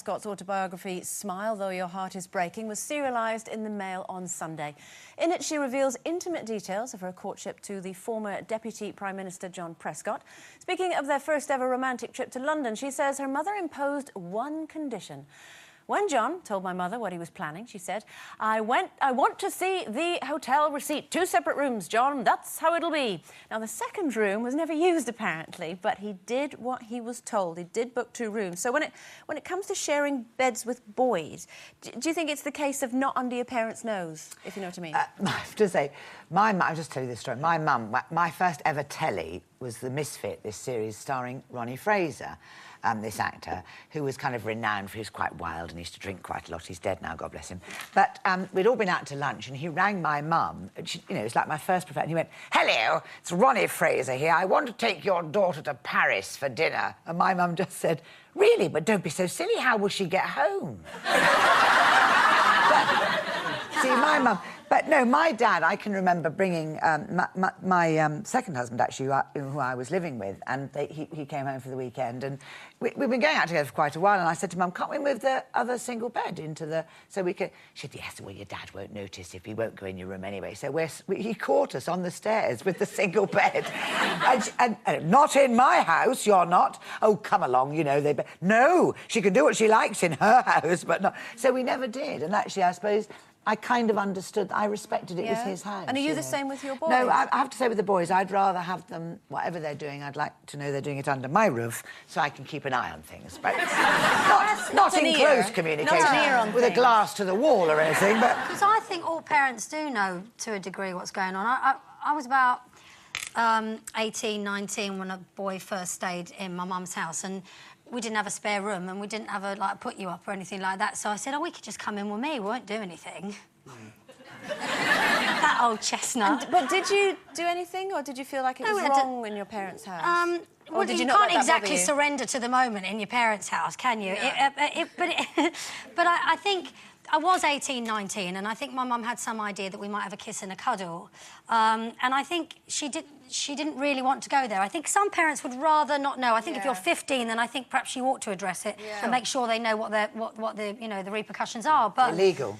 Prescott's autobiography, Smile Though Your Heart Is Breaking, was serialised in the Mail on Sunday. In it, she reveals intimate details of her courtship to the former Deputy Prime Minister John Prescott. Speaking of their first ever romantic trip to London, she says her mother imposed one condition. When John told my mother what he was planning, she said, I want to see the hotel receipt. 2 separate rooms, John. That's how it'll be. Now, the second room was never used, apparently, but he did what he was told. He did book 2 rooms. So when it comes to sharing beds with boys, do you think it's the case of not under your parents' nose, if you know what I mean? I have to say, I'll just tell you this story. My mum, my first ever telly was The Misfit, this series starring Ronnie Fraser, this actor, who was kind of renowned for, he was quite wild and used to drink quite a lot. He's dead now, God bless him. But we'd all been out to lunch and he rang my mum. You know, it was like my first profession. He went, hello, it's Ronnie Fraser here. I want to take your daughter to Paris for dinner. And my mum just said, really? But don't be so silly. How will she get home? See, my mum... But no, my dad, I can remember bringing my second husband, actually, who I was living with, and he came home for the weekend, and we've been going out together for quite a while, and I said to Mum, can't we move the other single bed into the... So we could... She said, yes, well, your dad won't notice if he won't go in your room anyway. So he caught us on the stairs with the single bed. and not in my house, you're not. Oh, come along, you know, No, she can do what she likes in her house, but not... So we never did, and actually, I suppose... I kind of understood, I respected it was his house. And are you the same with your boys? No, I have to say with the boys, I'd rather have them, whatever they're doing, I'd like to know they're doing it under my roof so I can keep an eye on things. But not in close communication, with a glass to the wall or anything, but... Because I think all parents do know, to a degree, what's going on. I was about 18, 19 when a boy first stayed in my mum's house, and we didn't have a spare room and we didn't have a, like, put-you-up or anything like that. So I said, oh, we could just come in with me. We won't do anything. That old chestnut. But did you do anything, or did you feel like it was wrong in your parents' house? Well, you can't exactly surrender to the moment in your parents' house, can you? Yeah. But I think... I was 18, 19, and I think my mum had some idea that we might have a kiss and a cuddle. And I think she didn't really want to go there. I think some parents would rather not know. I think if you're 15, then I think perhaps you ought to address it and make sure they know what the you know, the repercussions are. But illegal.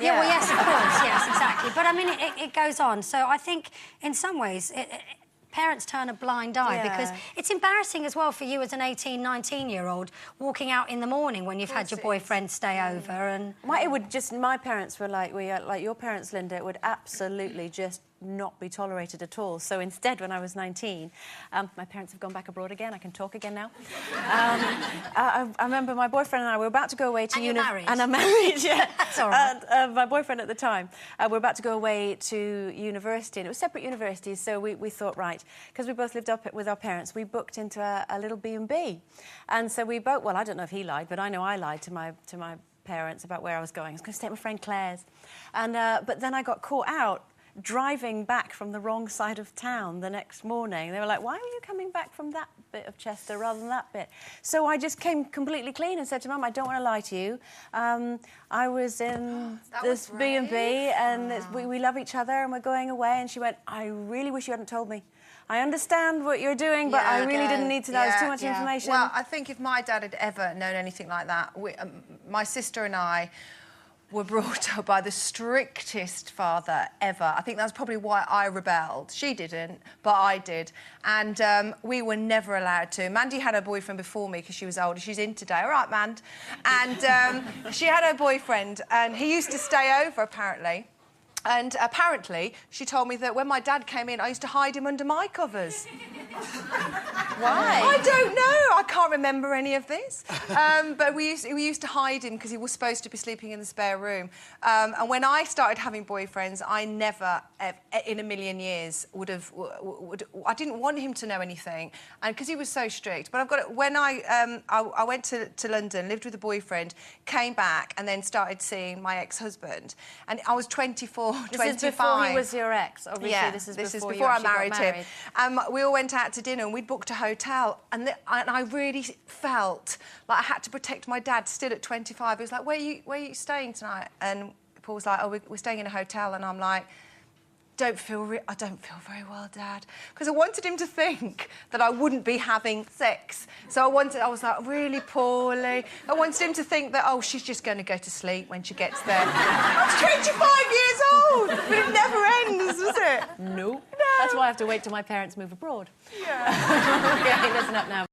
Yeah, well, yes, of course, yes, exactly. But I mean, it goes on. So I think in some ways parents turn a blind eye because it's embarrassing as well for you as an 18, 19-year-old walking out in the morning when you've had your boyfriend stay over and... My parents were like your parents, Lynda. It would absolutely just not be tolerated at all. So instead, when I was 19, my parents have gone back abroad again. I can talk again now. I remember my boyfriend and I were about to go away to... And you're married? And I'm married, yeah. That's all right. My boyfriend at the time, we're about to go away to university, and it was separate universities, so we thought, right, because we both lived up with our parents, we booked into a little B&B. And so we both... Well, I don't know if he lied, but I know I lied to my parents about where I was going. I was going to stay at my friend Claire's. And, but then I got caught out driving back from the wrong side of town the next morning. They were like, why were you coming back from that bit of Chester rather than that bit? So I just came completely clean and said to Mum, I don't want to lie to you. I was in this B&B and we love each other and we're going away. And she went, I really wish you hadn't told me. I understand what you're doing, but I really didn't need to know. It's too much information. Well, I think if my dad had ever known anything like that, my sister and I were brought up by the strictest father ever. I think that's probably why I rebelled. She didn't, but I did. And we were never allowed to. Mandy had her boyfriend before me because she was older. She's in today. All right, Mand. And she had her boyfriend, and he used to stay over, apparently. And apparently, she told me that when my dad came in, I used to hide him under my covers. Why? I don't know. I can't remember any of this. But we used to hide him because he was supposed to be sleeping in the spare room. And when I started having boyfriends, I never, in a million years, I didn't want him to know anything, and because he was so strict. But I've got it. When I went to London, lived with a boyfriend, came back, and then started seeing my ex-husband, and I was 24. 25. This is before he was your ex, obviously. Yeah, this is before I married him. We all went out to dinner and we'd booked a hotel, and I really felt like I had to protect my dad still at 25. He was like, where are you staying tonight? And Paul was like, oh, we're staying in a hotel. And I'm like, I don't feel very well, Dad, because I wanted him to think that I wouldn't be having sex. So I was like really poorly. I wanted him to think that, oh, she's just going to go to sleep when she gets there. I was 25 years old, but it never ends, does it? No. That's why I have to wait till my parents move abroad. Yeah. Okay, listen up now.